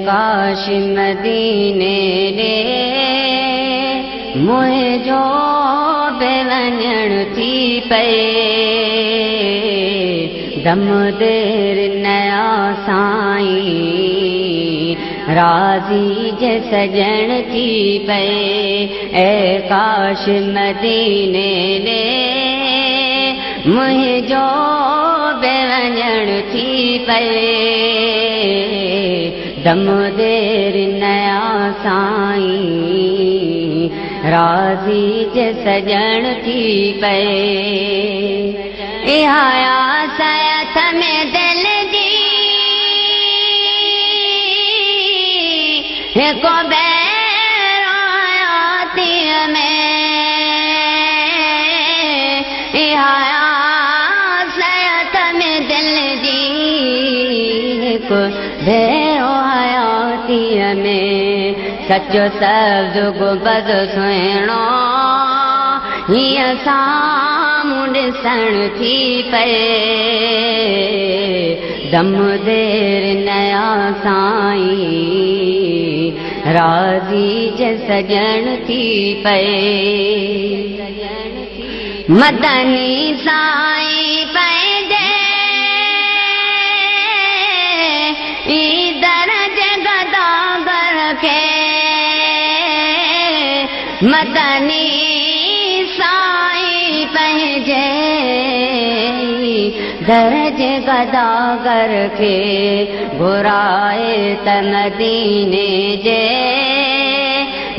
काश मदीने रे मुझो बेवञण थी पए दम देर नया साईं राज़ी जे सजण थी पए ए काश मदीने रे मुझो बेवञण थी पए दम देर नया साईं राज़ी जे सजण थी पए इहा सयथ में दिल दी हिकु बैरो आयातीअ में इहा सयथ में दिल दी हिकु बैरो आयातीअ में सचो सब्ज़ गुंबद सुहिणो हीअं साम्हूं ॾिसण थी पए दम देर नया साईं राज़ी जे सजण थी पए मदनी साईं पंहिंजे दरज गदागर खे मदनी साईं पंहिंजे दरज गदागर खे घुराए त मदीने जे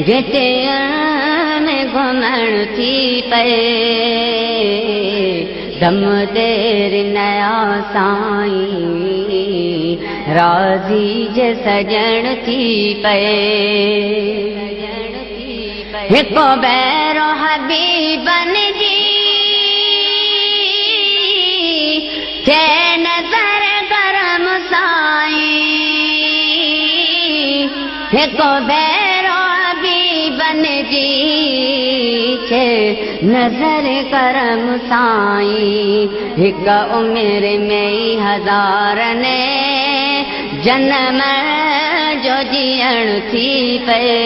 गिटियुनि में घुमण थी पए दम देर नया साईं राज़ी जे सजण थी पए हिकु बैरो हबीबन जी थे नज़र करम साईं हिकु बैरो हबीबन जी थे नज़र करम साईं हिकु उमिरि में ई हज़ारनि जन्म जो जीअण थी पए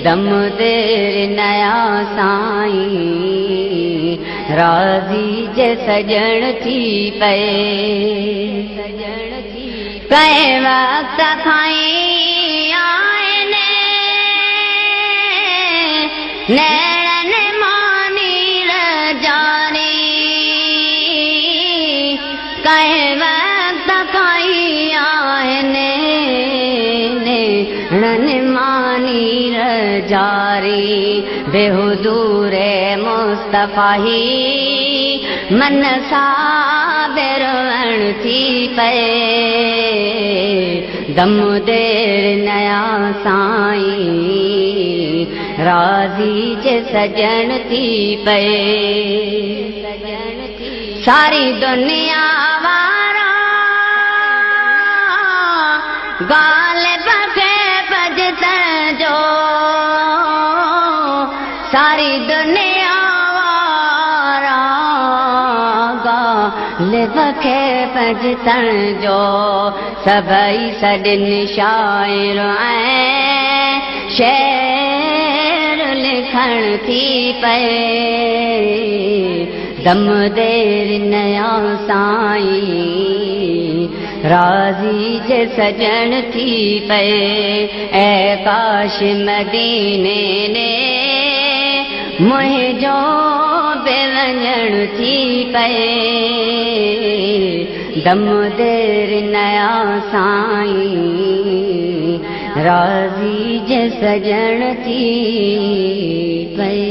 दम देर नया साईं राज़ी जे सजण थी पए कंहिं वक़्त खां आहिनि नैणनि मां नीर जारी कंहिं वक़्त खां आहिनि नैणनि मां नीर जारी बेहुदूर मुस्तफ़ाही मन साबिरवण थी पए दम देर नया साईं राज़ी जे सजण थी पए सारी दुनिया वारा ग़ालिब खे भॼतण जो सारी दुनिया वारा ग़ालिब खे भॼतण जो सभई सॾनि शाइर ऐं शेर लिखण थी पए दम देर नया साईं राज़ी जे सजण थी पए ऐ काश मदीने ने मुझो बेवञण थी पए दम देर नया साईं राज़ी जे सजण थी पए